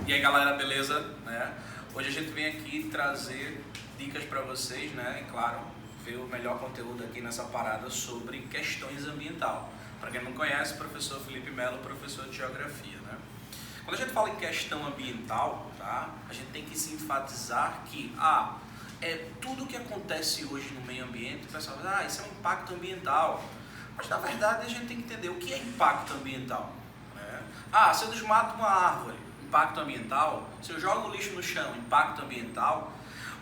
E aí galera, beleza? Né? Hoje a gente vem aqui trazer dicas para vocês, né? E claro, ver o melhor conteúdo aqui nessa parada sobre questões ambiental. Para quem não conhece, professor Felipe Melo, professor de Geografia, né? Quando a gente fala em questão ambiental, tá? A gente tem que se enfatizar que é tudo que acontece hoje no meio ambiente, o pessoal diz, isso é um impacto ambiental. Mas na verdade a gente tem que entender o que é impacto ambiental. Né? Se eu desmato uma árvore, impacto ambiental. Se eu jogo lixo no chão, impacto ambiental.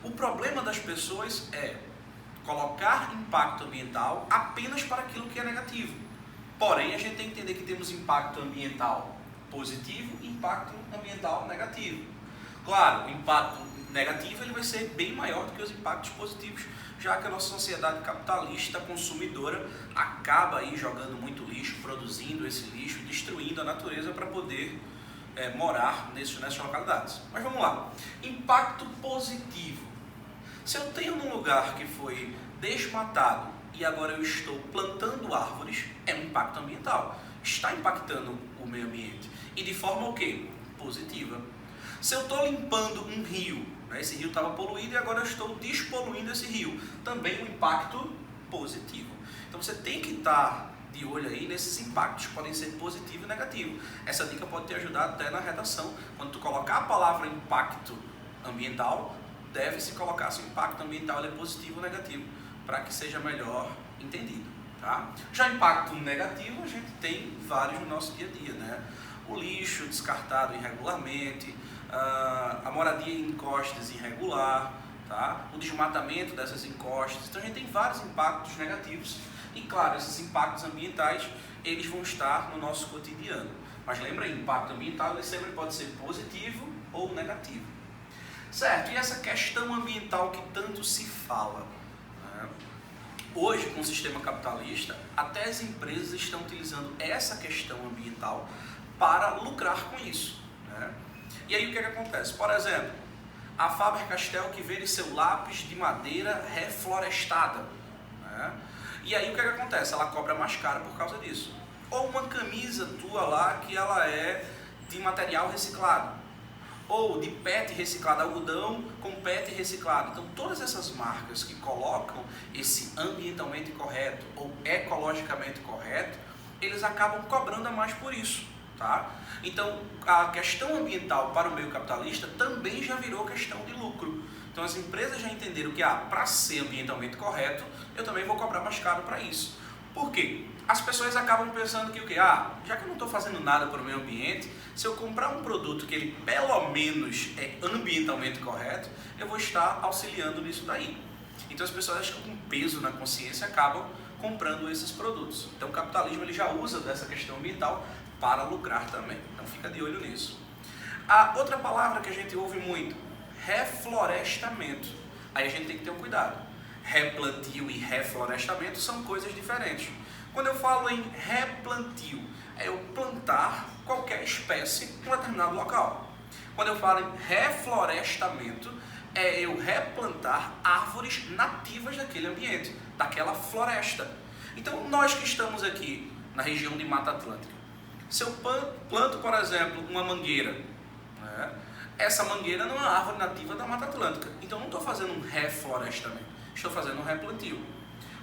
O problema das pessoas é colocar impacto ambiental apenas para aquilo que é negativo. Porém, a gente tem que entender que temos impacto ambiental positivo e impacto ambiental negativo. Claro, o impacto negativo ele vai ser bem maior do que os impactos positivos, já que a nossa sociedade capitalista consumidora acaba aí jogando muito lixo, produzindo esse lixo, destruindo a natureza para poder morar nessas localidades. Mas vamos lá. Impacto positivo. Se eu tenho um lugar que foi desmatado e agora eu estou plantando árvores, é um impacto ambiental. Está impactando o meio ambiente. E de forma o quê? Positiva. Se eu estou limpando um rio, né, esse rio estava poluído e agora eu estou despoluindo esse rio, também um impacto positivo. Então você tem que estar de olho aí nesses impactos que podem ser positivo e negativo. Essa dica pode te ajudar até na redação. Quando tu colocar a palavra impacto ambiental, deve-se colocar se o impacto ambiental ele é positivo ou negativo, para que seja melhor entendido. Tá? Já impacto negativo, a gente tem vários no nosso dia a dia, né? O lixo descartado irregularmente, a moradia em encostas irregular, tá? O desmatamento dessas encostas. Então a gente tem vários impactos negativos e claro, esses impactos ambientais eles vão estar no nosso cotidiano. Mas lembra aí, impacto ambiental ele sempre pode ser positivo ou negativo. Certo, e essa questão ambiental que tanto se fala? Né? Hoje, com o sistema capitalista, até as empresas estão utilizando essa questão ambiental para lucrar com isso. Né? E aí o que acontece? Por exemplo, a Faber-Castell que vende seu lápis de madeira reflorestada. Né? E aí o que acontece? Ela cobra mais caro por causa disso. Ou uma camisa tua lá que ela é de material reciclado. Ou de PET reciclado, algodão com PET reciclado. Então todas essas marcas que colocam esse ambientalmente correto ou ecologicamente correto, eles acabam cobrando a mais por isso. Tá? Então a questão ambiental para o meio capitalista também já virou questão de lucro. Então as empresas já entenderam que para ser ambientalmente correto, eu também vou cobrar mais caro para isso. Por quê? As pessoas acabam pensando que o quê? Já que eu não estou fazendo nada para o meio ambiente, se eu comprar um produto que ele pelo menos é ambientalmente correto, eu vou estar auxiliando nisso daí. Então as pessoas acham que com peso na consciência acabam comprando esses produtos. Então o capitalismo ele já usa dessa questão ambiental para lucrar também. Então fica de olho nisso. A outra palavra que a gente ouve muito, reflorestamento. Aí a gente tem que ter um cuidado. Replantio e reflorestamento são coisas diferentes. Quando eu falo em replantio, é eu plantar qualquer espécie em um determinado local. Quando eu falo em reflorestamento, é eu replantar árvores nativas daquele ambiente, daquela floresta. Então nós que estamos aqui na região de Mata Atlântica, se eu planto, por exemplo, uma mangueira, né? Essa mangueira não é uma árvore nativa da Mata Atlântica. Então não estou fazendo um reflorestamento, estou fazendo um replantio.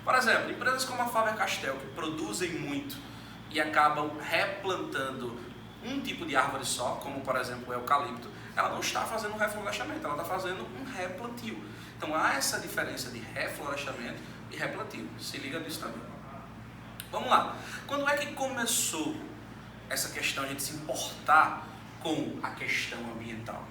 Por exemplo, empresas como a Faber-Castell, que produzem muito e acabam replantando um tipo de árvore só, como por exemplo o eucalipto, ela não está fazendo um reflorestamento, ela está fazendo um replantio. Então há essa diferença de reflorestamento e replantio. Se liga nisso também. Vamos lá. Quando é que começou essa questão, a gente se importar com a questão ambiental?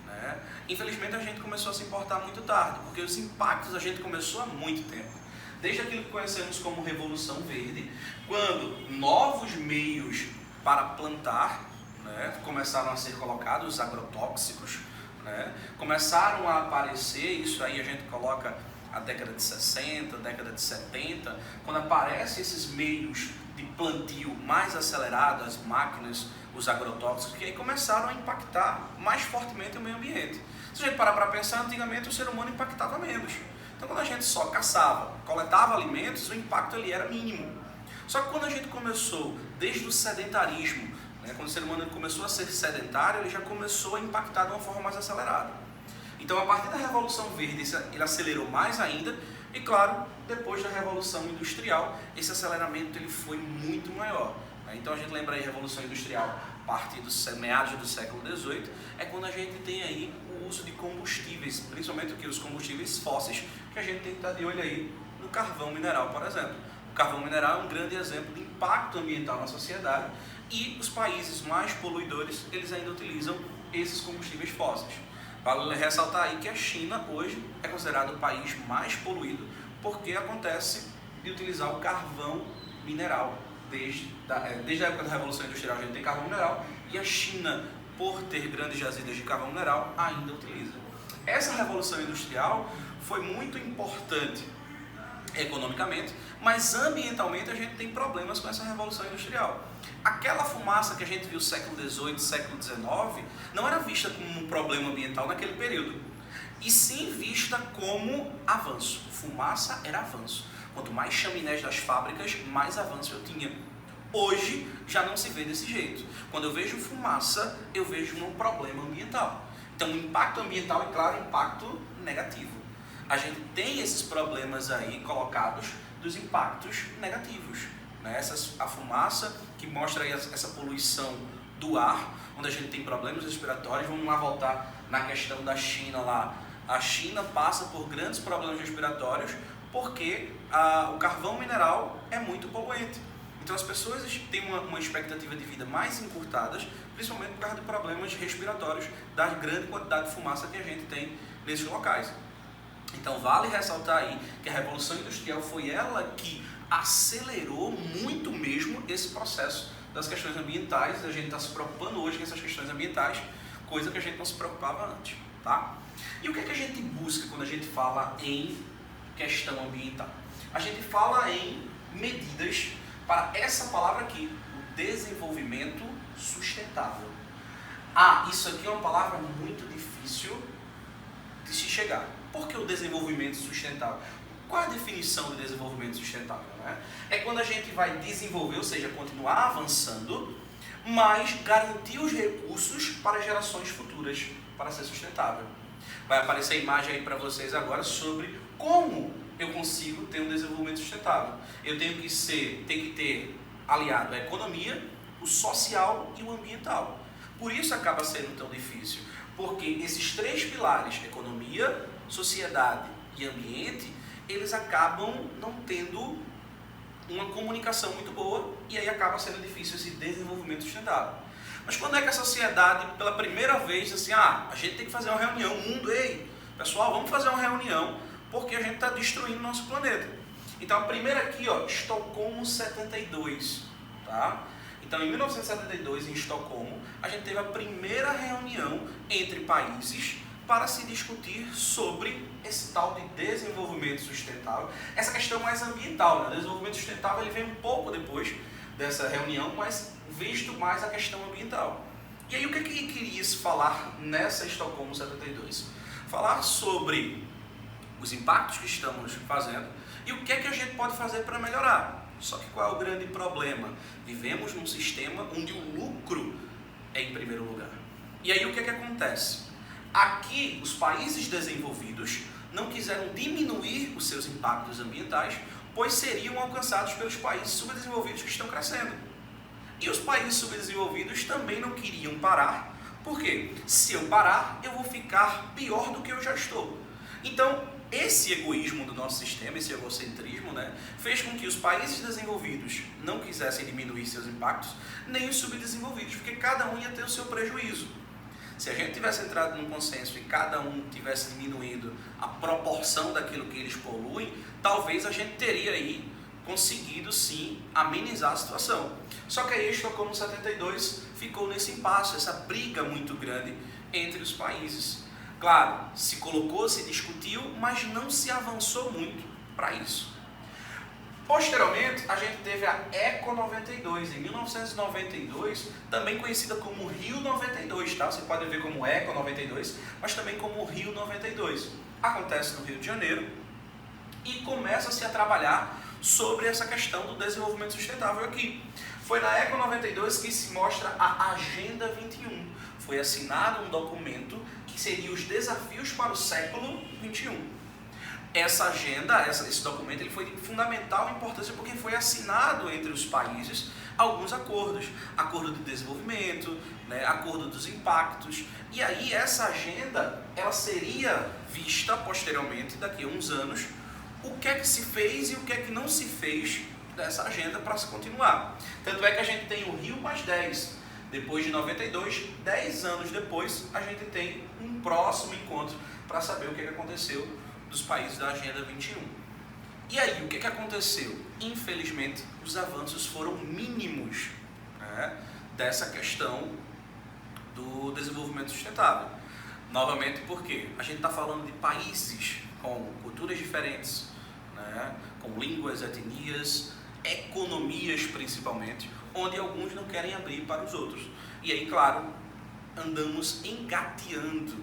Né? Infelizmente a gente começou a se importar muito tarde, porque os impactos a gente começou há muito tempo. Desde aquilo que conhecemos como Revolução Verde, quando novos meios para plantar, né, começaram a ser colocados, os agrotóxicos, né, começaram a aparecer, isso aí a gente coloca a década de 60, década de 70, quando aparecem esses meios de plantio mais acelerado, as máquinas, os agrotóxicos, que aí começaram a impactar mais fortemente o meio ambiente. Se a gente parar para pensar, antigamente o ser humano impactava menos. Então quando a gente só caçava, coletava alimentos, o impacto ali era mínimo. Só que quando a gente começou, desde o sedentarismo, né? Quando o ser humano começou a ser sedentário, ele já começou a impactar de uma forma mais acelerada. Então, a partir da Revolução Verde, ele acelerou mais ainda, e claro, depois da Revolução Industrial, esse aceleramento ele foi muito maior. Então, a gente lembra aí a Revolução Industrial, a partir dos meados do século XVIII, é quando a gente tem aí o uso de combustíveis, principalmente os combustíveis fósseis, que a gente tem que estar de olho aí no carvão mineral, por exemplo. O carvão mineral é um grande exemplo de impacto ambiental na sociedade, e os países mais poluidores, eles ainda utilizam esses combustíveis fósseis. Vale ressaltar aí que a China hoje é considerado o país mais poluído porque acontece de utilizar o carvão mineral. Desde a época da Revolução Industrial a gente tem carvão mineral e a China, por ter grandes jazidas de carvão mineral, ainda utiliza. Essa Revolução Industrial foi muito importante economicamente, mas ambientalmente a gente tem problemas com essa Revolução Industrial. Aquela fumaça que a gente viu no século XVIII, século XIX, não era vista como um problema ambiental naquele período, e sim vista como avanço. Fumaça era avanço. Quanto mais chaminés das fábricas, mais avanço eu tinha. Hoje já não se vê desse jeito. Quando eu vejo fumaça, eu vejo um problema ambiental. Então, o impacto ambiental é, claro, impacto negativo. A gente tem esses problemas aí colocados dos impactos negativos, né? A fumaça que mostra aí essa poluição do ar, onde a gente tem problemas respiratórios. Vamos lá voltar na questão da China lá. A China passa por grandes problemas respiratórios porque o carvão mineral é muito poluente. Então as pessoas têm uma expectativa de vida mais encurtadas, principalmente por causa de problemas respiratórios, da grande quantidade de fumaça que a gente tem nesses locais. Então vale ressaltar aí que a Revolução Industrial foi ela que acelerou muito mesmo esse processo das questões ambientais. A gente está se preocupando hoje com essas questões ambientais, coisa que a gente não se preocupava antes, tá? E o que é que a gente busca quando a gente fala em questão ambiental? A gente fala em medidas para essa palavra aqui, o desenvolvimento sustentável. Isso aqui é uma palavra muito difícil de se chegar. Por que o desenvolvimento sustentável? Qual é a definição de desenvolvimento sustentável, né? É quando a gente vai desenvolver, ou seja, continuar avançando, mas garantir os recursos para gerações futuras, para ser sustentável. Vai aparecer a imagem aí para vocês agora sobre como eu consigo ter um desenvolvimento sustentável. Eu tenho que ter aliado a economia, o social e o ambiental. Por isso acaba sendo tão difícil, porque esses três pilares, economia, sociedade e ambiente, eles acabam não tendo uma comunicação muito boa e aí acaba sendo difícil esse desenvolvimento sustentável. Mas quando é que a sociedade, pela primeira vez, diz assim, a gente tem que fazer uma reunião, o mundo, ei, pessoal, vamos fazer uma reunião, porque a gente está destruindo o nosso planeta. Então a primeira aqui, Estocolmo 72, tá? Então em 1972, em Estocolmo, a gente teve a primeira reunião entre países para se discutir sobre esse tal de desenvolvimento sustentável. Essa questão mais ambiental, né? O desenvolvimento sustentável ele vem um pouco depois dessa reunião, mas visto mais a questão ambiental. E aí o que queria se falar nessa Estocolmo 72? Falar sobre os impactos que estamos fazendo e o que é que a gente pode fazer para melhorar. Só que qual é o grande problema? Vivemos num sistema onde o lucro é em primeiro lugar. E aí o que é que acontece? Aqui, os países desenvolvidos não quiseram diminuir os seus impactos ambientais, pois seriam alcançados pelos países subdesenvolvidos que estão crescendo. E os países subdesenvolvidos também não queriam parar, porque se eu parar, eu vou ficar pior do que eu já estou. Então, esse egoísmo do nosso sistema, esse egocentrismo, né, fez com que os países desenvolvidos não quisessem diminuir seus impactos, nem os subdesenvolvidos, porque cada um ia ter o seu prejuízo. Se a gente tivesse entrado num consenso e cada um tivesse diminuído a proporção daquilo que eles poluem, talvez a gente teria aí conseguido sim amenizar a situação. Só que aí Estocolmo 72 ficou nesse impasse, essa briga muito grande entre os países. Claro, se colocou, se discutiu, mas não se avançou muito para isso. Posteriormente, a gente teve a Eco 92, em 1992, também conhecida como Rio 92, tá? Você pode ver como Eco 92, mas também como Rio 92. Acontece no Rio de Janeiro e começa-se a trabalhar sobre essa questão do desenvolvimento sustentável aqui. Foi na Eco 92 que se mostra a Agenda 21. Foi assinado um documento que seria os desafios para o século 21. Essa agenda, esse documento, ele foi de fundamental importância porque foi assinado entre os países alguns acordos. Acordo de desenvolvimento, né, acordo dos impactos. E aí essa agenda, ela seria vista posteriormente, daqui a uns anos, o que é que se fez e o que é que não se fez dessa agenda para se continuar. Tanto é que a gente tem o Rio+10. Depois de 92, 10 anos depois, a gente tem um próximo encontro para saber o que aconteceu dos países da Agenda 21. E aí, o que aconteceu? Infelizmente, os avanços foram mínimos, né, dessa questão do desenvolvimento sustentável. Novamente, porque a gente está falando de países com culturas diferentes, né, com línguas, etnias, economias principalmente, onde alguns não querem abrir para os outros. E aí, claro, andamos engateando,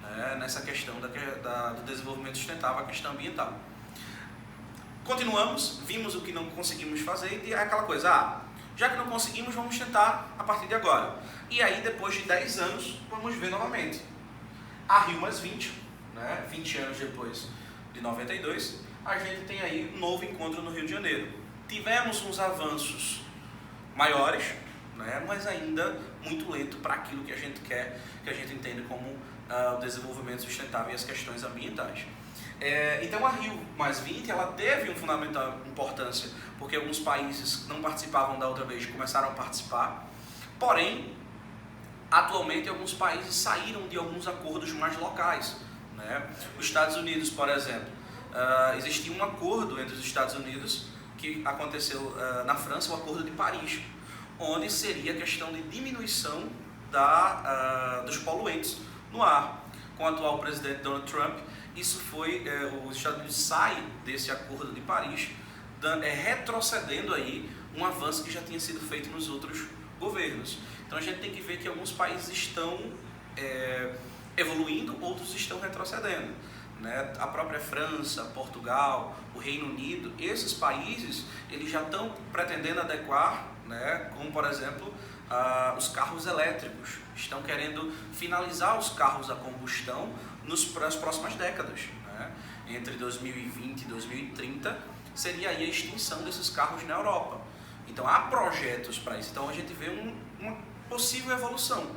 né, nessa questão do desenvolvimento sustentável, a questão ambiental. Continuamos, vimos o que não conseguimos fazer e é aquela coisa, já que não conseguimos, vamos tentar a partir de agora. E aí, depois de 10 anos, vamos ver novamente. A Rio+20, né, 20 anos depois de 92, a gente tem aí um novo encontro no Rio de Janeiro. Tivemos uns avanços maiores, né, mas ainda muito lento para aquilo que a gente quer, que a gente entende como o desenvolvimento sustentável e as questões ambientais. Então a Rio+20 ela teve uma fundamental importância, porque alguns países que não participavam da outra vez começaram a participar, porém, atualmente alguns países saíram de alguns acordos mais locais, né? Os Estados Unidos, por exemplo, existia um acordo entre os Estados Unidos que aconteceu na França, o Acordo de Paris, onde seria a questão de diminuição dos poluentes no ar. Com o atual presidente Donald Trump, isso foi, os Estados Unidos saem desse Acordo de Paris, retrocedendo aí um avanço que já tinha sido feito nos outros governos. Então a gente tem que ver que alguns países estão evoluindo, outros estão retrocedendo, né? A própria França, Portugal, o Reino Unido, esses países eles já estão pretendendo adequar, né? Como por exemplo os carros elétricos, estão querendo finalizar os carros a combustão nas próximas décadas, né? Entre 2020 e 2030 seria aí a extinção desses carros na Europa. Então há projetos para isso, então a gente vê uma possível evolução.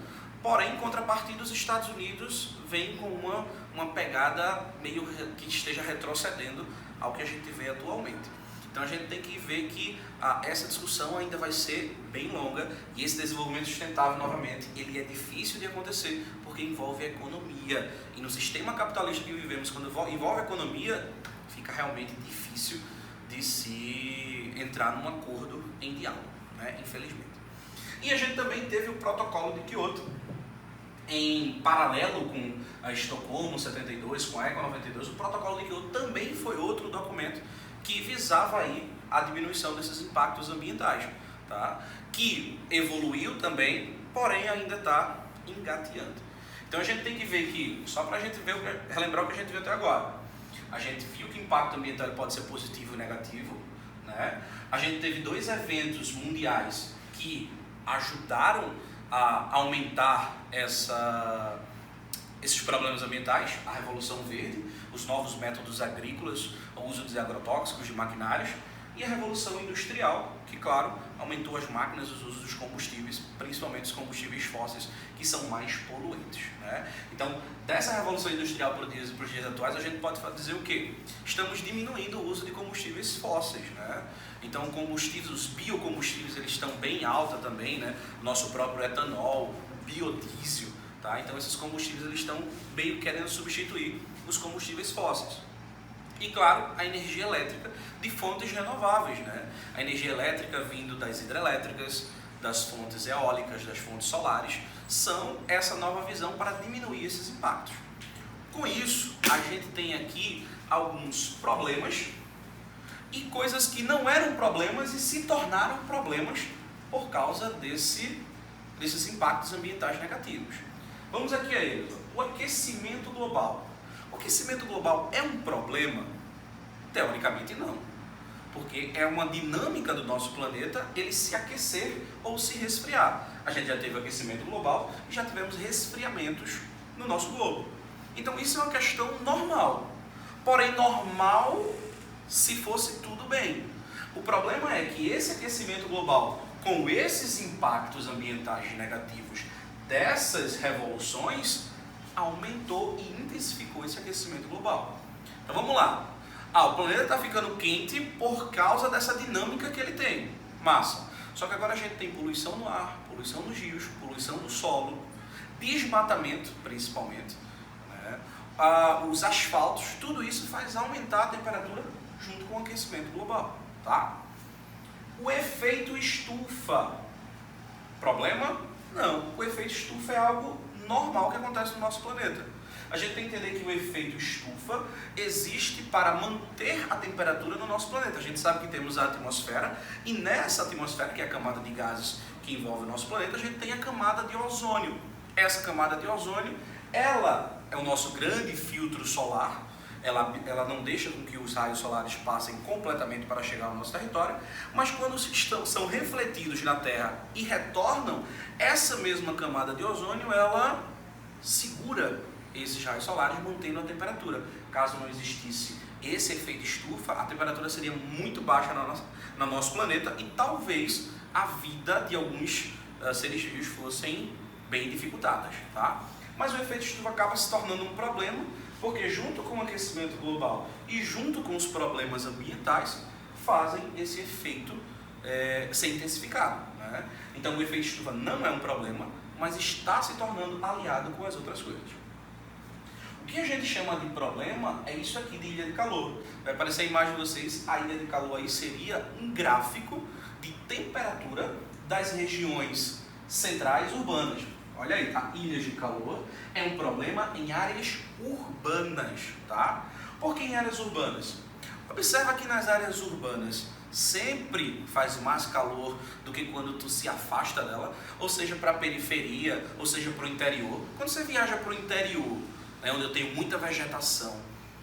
Porém, em contrapartida, os Estados Unidos vem com uma pegada meio que esteja retrocedendo ao que a gente vê atualmente. Então a gente tem que ver que essa discussão ainda vai ser bem longa e esse desenvolvimento sustentável, novamente, ele é difícil de acontecer porque envolve a economia. E no sistema capitalista que vivemos, quando envolve a economia, fica realmente difícil de se entrar num acordo em diálogo, né? Infelizmente. E a gente também teve o protocolo de Kyoto, em paralelo com a Estocolmo 72, com a Eco 92, o protocolo de Kyoto também foi outro documento que visava aí a diminuição desses impactos ambientais, tá? Que evoluiu também, porém ainda está engateando. Então a gente tem que ver que, só para a gente ver, relembrar o que a gente viu até agora, a gente viu que o impacto ambiental pode ser positivo e negativo, né? A gente teve 2 eventos mundiais que ajudaram a aumentar esses problemas ambientais, a Revolução Verde, os novos métodos agrícolas, o uso de agrotóxicos, de maquinários, e a Revolução Industrial, que, claro, aumentou as máquinas, os usos dos combustíveis, principalmente os combustíveis fósseis, que são mais poluentes, né? Então, dessa Revolução Industrial para os dias atuais, a gente pode dizer o quê? Estamos diminuindo o uso de combustíveis fósseis, né? Então, os biocombustíveis, eles estão bem alta também, né? Nosso próprio etanol, biodiesel, tá? Então, esses combustíveis, eles estão meio querendo substituir os combustíveis fósseis. E, claro, a energia elétrica de fontes renováveis, né? A energia elétrica vindo das hidrelétricas, das fontes eólicas, das fontes solares, são essa nova visão para diminuir esses impactos. Com isso, a gente tem aqui alguns problemas e coisas que não eram problemas e se tornaram problemas por causa desses impactos ambientais negativos. Vamos aqui a eles. O aquecimento global. O aquecimento global é um problema? Teoricamente não. porque é uma dinâmica do nosso planeta ele se aquecer ou se resfriar. A gente já teve aquecimento global e já tivemos resfriamentos no nosso globo. Então isso é uma questão normal, porém normal se fosse tudo bem. O problema é que esse aquecimento global, com esses impactos ambientais negativos dessas revoluções, aumentou e intensificou esse aquecimento global. Então vamos lá. O planeta está ficando quente por causa dessa dinâmica que ele tem. Massa. Só que agora a gente tem poluição no ar, poluição nos rios, poluição do solo, desmatamento principalmente, né? Os asfaltos, tudo isso faz aumentar a temperatura junto com o aquecimento global. Tá? O efeito estufa. Problema? Não. O efeito estufa é algo normal que acontece no nosso planeta. A gente tem que entender que o efeito estufa existe para manter a temperatura no nosso planeta. A gente sabe que temos a atmosfera e nessa atmosfera, que é a camada de gases que envolve o nosso planeta, a gente tem a camada de ozônio. Essa camada de ozônio, ela é o nosso grande filtro solar. Ela não deixa com que os raios solares passem completamente para chegar ao nosso território, mas quando são refletidos na Terra e retornam, essa mesma camada de ozônio, ela segura esses raios solares, mantendo a temperatura. Caso não existisse esse efeito estufa, a temperatura seria muito baixa no nosso planeta e talvez a vida de alguns seres vivos fossem bem dificultadas, tá? Mas o efeito estufa acaba se tornando um problema, porque junto com o aquecimento global e junto com os problemas ambientais, fazem esse efeito ser intensificado, né? Então o efeito estufa não é um problema, mas está se tornando aliado com as outras coisas. O que a gente chama de problema é isso aqui de ilha de calor. Vai aparecer a imagem de vocês, a ilha de calor aí seria um gráfico de temperatura das regiões centrais urbanas. Olha aí, a ilha de calor é um problema em áreas urbanas, tá? Por que em áreas urbanas? Observa que nas áreas urbanas sempre faz mais calor do que quando tu se afasta dela, ou seja, para a periferia, ou seja, para o interior. Quando você viaja para o interior, né, onde eu tenho muita vegetação,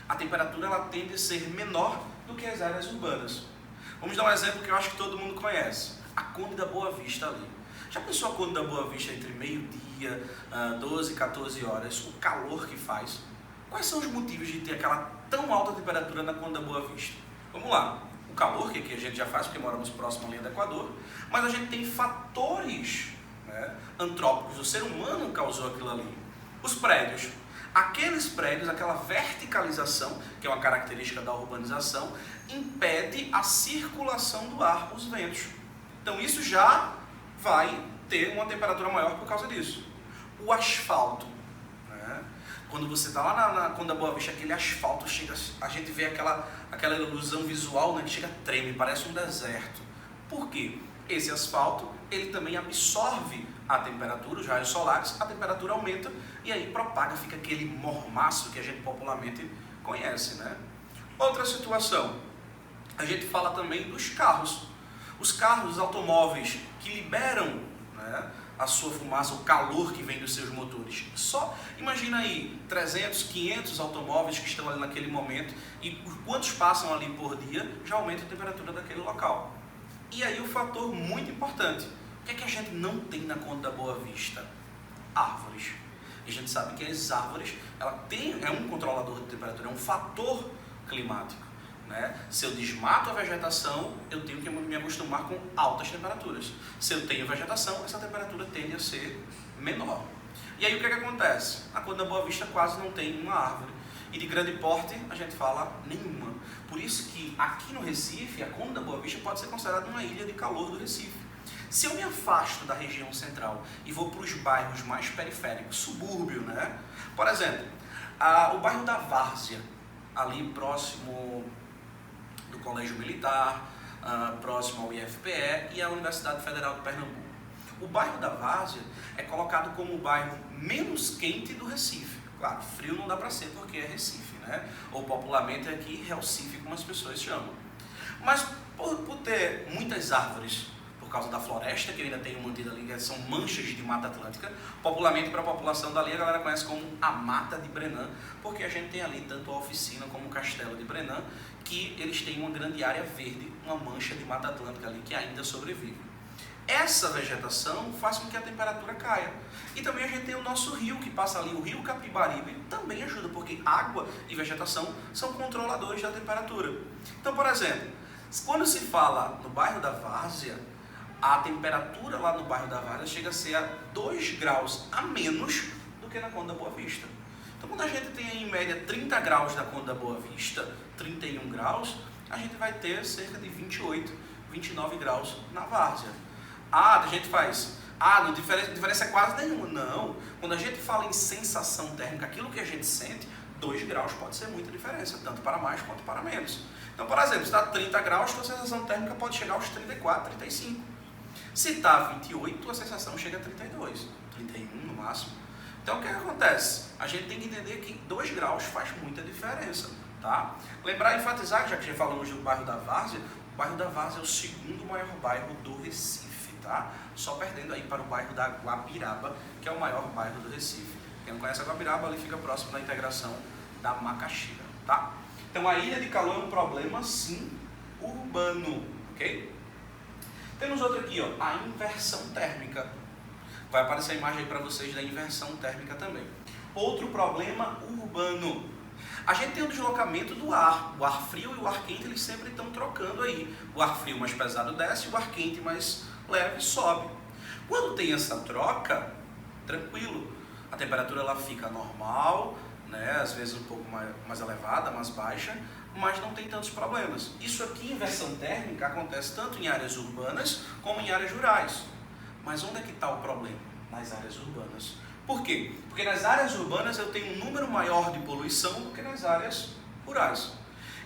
a temperatura ela tende a ser menor do que as áreas urbanas. Vamos dar um exemplo que eu acho que todo mundo conhece. A Conde da Boa Vista ali. Já pensou a Conde da Boa Vista entre meio-dia, 12 e 14 horas, o calor que faz? Quais são os motivos de ter aquela tão alta temperatura na Conde da Boa Vista? Vamos lá. O calor, que aqui a gente já faz porque moramos próximo à linha do Equador, mas a gente tem fatores, né, antrópicos. O ser humano causou aquilo ali. Os prédios. Aqueles prédios, aquela verticalização, que é uma característica da urbanização, impede a circulação do ar, os ventos. Então isso já vai ter uma temperatura maior por causa disso. O asfalto, né? Quando você está lá na Conde da Boa Vista, aquele asfalto chega, a gente vê aquela ilusão visual, né, que chega treme, parece um deserto. Por quê? Esse asfalto, ele também absorve a temperatura, os raios solares, a temperatura aumenta e aí propaga, fica aquele mormaço que a gente popularmente conhece, né? Outra situação, a gente fala também dos carros. Os carros, os automóveis que liberam, né, a sua fumaça, o calor que vem dos seus motores. Só imagina aí 300, 500 automóveis que estão ali naquele momento e quantos passam ali por dia já aumenta a temperatura daquele local. E aí o fator muito importante, o que é que a gente não tem na Conde da Boa Vista? Árvores. E a gente sabe que as árvores, é um controlador de temperatura, é um fator climático, né? Se eu desmato a vegetação, eu tenho que me acostumar com altas temperaturas. Se eu tenho vegetação, essa temperatura tende a ser menor. E aí o que é que acontece? A Conde da Boa Vista quase não tem uma árvore. E de grande porte, a gente fala nenhuma. Por isso que aqui no Recife, a Conde da Boa Vista pode ser considerada uma ilha de calor do Recife. Se eu me afasto da região central e vou para os bairros mais periféricos, subúrbio, né? Por exemplo, o bairro da Várzea, ali próximo do Colégio Militar, próximo ao IFPE e à Universidade Federal de Pernambuco. O bairro da Várzea é colocado como o bairro menos quente do Recife. Claro, frio não dá para ser porque é Recife, né? Ou popularmente aqui Recife, como as pessoas chamam. Mas por ter muitas árvores, por causa da floresta que eu ainda tenho mantida ali, que são manchas de Mata Atlântica. Popularmente, para a população dali, a galera conhece como a Mata de Brenan, porque a gente tem ali tanto a oficina como o castelo de Brenan, que eles têm uma grande área verde, uma mancha de Mata Atlântica ali que ainda sobrevive. Essa vegetação faz com que a temperatura caia. E também a gente tem o nosso rio que passa ali, o rio Capibaribe, também ajuda, porque água e vegetação são controladores da temperatura. Então, por exemplo, quando se fala no bairro da Várzea, a temperatura lá no bairro da Várzea chega a ser a 2 graus a menos do que na Conde da Boa Vista. Então, quando a gente tem em média 30 graus na Conde da Boa Vista, 31 graus, a gente vai ter cerca de 28, 29 graus na Várzea. A gente faz, não, diferença é quase nenhuma. Não, quando a gente fala em sensação térmica, aquilo que a gente sente, 2 graus pode ser muita diferença, tanto para mais quanto para menos. Então, por exemplo, se está 30 graus, a sensação térmica pode chegar aos 34, 35. Se está 28, a sensação chega a 32, 31 no máximo. Então, o que acontece? A gente tem que entender que 2 graus faz muita diferença, tá? Lembrar e enfatizar, já que já falamos do bairro da Várzea, o bairro da Várzea é o 2º maior bairro do Recife. Tá? Só perdendo aí para o bairro da Guabiraba, que é o maior bairro do Recife. Quem não conhece a Guabiraba, ali fica próximo da integração da Macaxeira, tá? Então a ilha de calor é um problema, sim, urbano, ok? Temos outro aqui, ó, a inversão térmica. Vai aparecer a imagem aí para vocês da inversão térmica também. Outro problema urbano. A gente tem o deslocamento do ar. O ar frio e o ar quente, eles sempre estão trocando aí. O ar frio mais pesado desce, o ar quente mais leve sobe. Quando tem essa troca, tranquilo, a temperatura ela fica normal, né? Às vezes um pouco mais elevada, mais baixa, mas não tem tantos problemas. Isso aqui, inversão térmica, acontece tanto em áreas urbanas como em áreas rurais. Mas onde é que está o problema? Nas áreas urbanas. Por quê? Porque nas áreas urbanas eu tenho um número maior de poluição do que nas áreas rurais.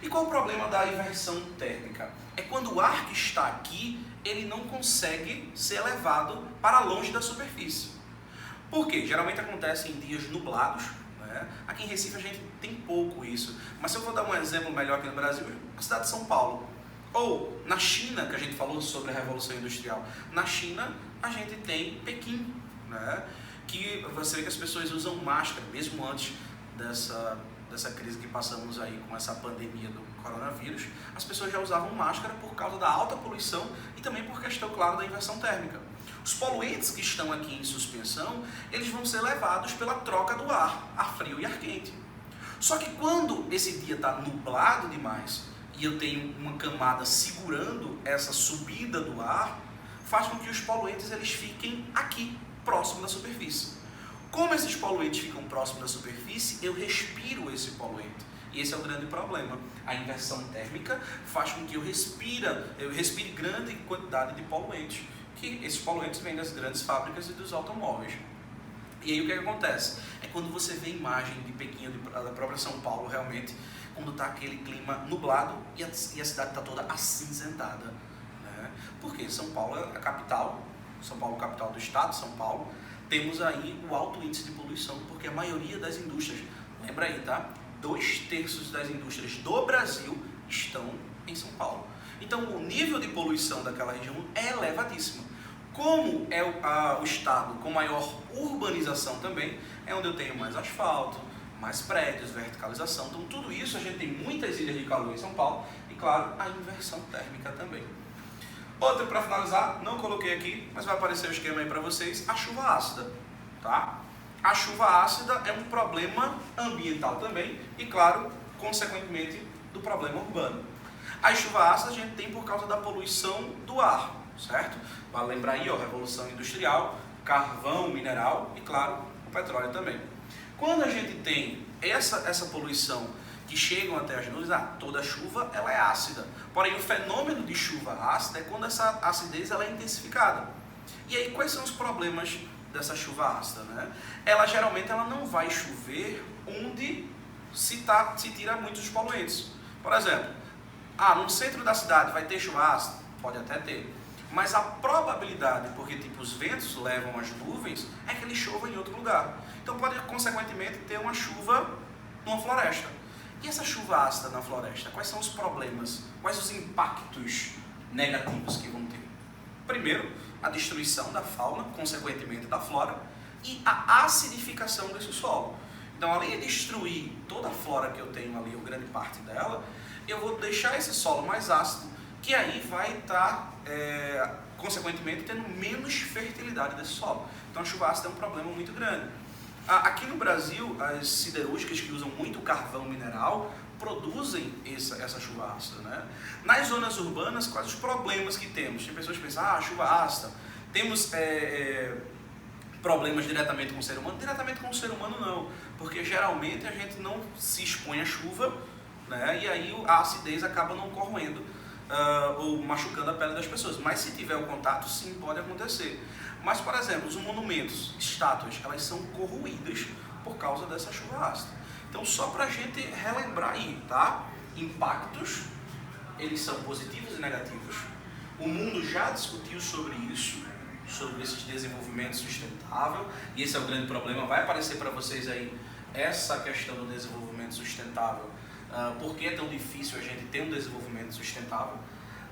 E qual o problema da inversão térmica? É quando o ar que está aqui, ele não consegue ser elevado para longe da superfície. Por quê? Geralmente acontece em dias nublados, né? Aqui em Recife a gente tem pouco isso. Mas se eu for dar um exemplo melhor aqui no Brasil, a cidade de São Paulo. Ou na China, que a gente falou sobre a Revolução Industrial. Na China a gente tem Pequim, né? Que você vê que as pessoas usam máscara, mesmo antes dessa crise que passamos aí com essa pandemia do coronavírus, as pessoas já usavam máscara por causa da alta poluição e também por questão, claro, da inversão térmica. Os poluentes que estão aqui em suspensão, eles vão ser levados pela troca do ar frio e ar quente. Só que quando esse dia está nublado demais e eu tenho uma camada segurando essa subida do ar, faz com que os poluentes eles fiquem aqui, próximo da superfície. Como esses poluentes ficam próximos da superfície, eu respiro esse poluente. E esse é o grande problema. A inversão térmica faz com que eu respire grande quantidade de poluentes. Que esses poluentes vêm das grandes fábricas e dos automóveis. E aí o que acontece? É quando você vê a imagem de Pequim, da própria São Paulo, realmente, quando está aquele clima nublado e a cidade está toda acinzentada. Né? Porque São Paulo é a capital, São Paulo é a capital do estado, São Paulo. Temos aí o alto índice de poluição, porque a maioria das indústrias, lembra aí, tá? 2/3 das indústrias do Brasil estão em São Paulo. Então, o nível de poluição daquela região é elevadíssimo. Como é o estado com maior urbanização também, é onde eu tenho mais asfalto, mais prédios, verticalização. Então, tudo isso, a gente tem muitas ilhas de calor em São Paulo e, claro, a inversão térmica também. Outra para finalizar, não coloquei aqui, mas vai aparecer o esquema aí para vocês, a chuva ácida, tá? A chuva ácida é um problema ambiental também e, claro, consequentemente, do problema urbano. A chuva ácida a gente tem por causa da poluição do ar, certo? Vale lembrar aí, ó, Revolução Industrial, carvão, mineral e, claro, o petróleo também. Quando a gente tem essa poluição que chegam até as nuvens, toda chuva ela é ácida. Porém, o fenômeno de chuva ácida é quando essa acidez ela é intensificada. E aí, quais são os problemas dessa chuva ácida? Né? Geralmente ela não vai chover onde se tira muitos poluentes. Por exemplo, no centro da cidade vai ter chuva ácida? Pode até ter. Mas a probabilidade, porque tipo, os ventos levam as nuvens, é que ele chova em outro lugar. Então pode, consequentemente, ter uma chuva numa floresta. E essa chuva ácida na floresta, quais são os problemas? Quais os impactos negativos que vão ter? Primeiro, a destruição da fauna, consequentemente da flora, e a acidificação desse solo. Então, além de destruir toda a flora que eu tenho ali, ou grande parte dela, eu vou deixar esse solo mais ácido, que aí vai estar, consequentemente, tendo menos fertilidade desse solo. Então, a chuva ácida é um problema muito grande. Aqui no Brasil, as siderúrgicas que usam muito carvão mineral produzem essa chuva ácida, né? Nas zonas urbanas, quais os problemas que temos? Tem pessoas que pensam, chuva ácida, temos problemas diretamente com o ser humano? Diretamente com o ser humano não, porque geralmente a gente não se expõe à chuva, né? E aí a acidez acaba não corroendo ou machucando a pele das pessoas. Mas se tiver o contato, sim, pode acontecer. Mas, por exemplo, os monumentos, estátuas, elas são corroídas por causa dessa chuva ácida. Então, só para a gente relembrar aí, tá? Impactos, eles são positivos e negativos. O mundo já discutiu sobre isso, sobre esse desenvolvimento sustentável, e esse é o grande problema. Vai aparecer para vocês aí essa questão do desenvolvimento sustentável. Por que é tão difícil a gente ter um desenvolvimento sustentável?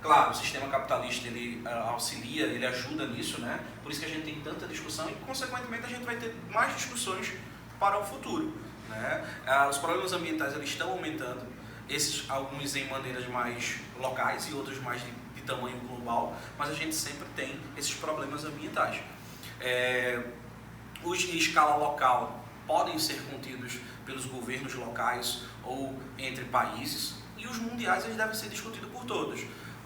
Claro, o sistema capitalista ele auxilia, ele ajuda nisso, né? Por isso que a gente tem tanta discussão e, consequentemente, a gente vai ter mais discussões para o futuro, né? Os problemas ambientais eles estão aumentando, alguns em maneiras mais locais e outros mais de tamanho global, mas a gente sempre tem esses problemas ambientais. Os de escala local podem ser contidos pelos governos locais ou entre países, e os mundiais eles devem ser discutidos por todos.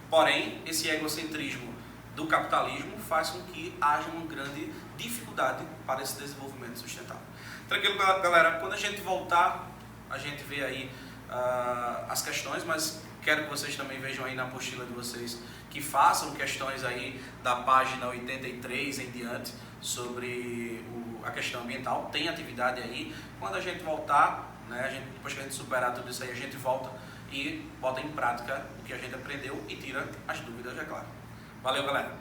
Porém, esse egocentrismo do capitalismo faz com que haja uma grande dificuldade para esse desenvolvimento sustentável. Tranquilo, galera? Quando a gente voltar, a gente vê aí as questões, mas quero que vocês também vejam aí na apostila de vocês, que façam questões aí da página 83 em diante sobre a questão ambiental. Tem atividade aí. Quando a gente voltar, né, depois que a gente superar tudo isso aí, a gente volta e bota em prática o que a gente aprendeu e tira as dúvidas, é claro. Valeu, galera!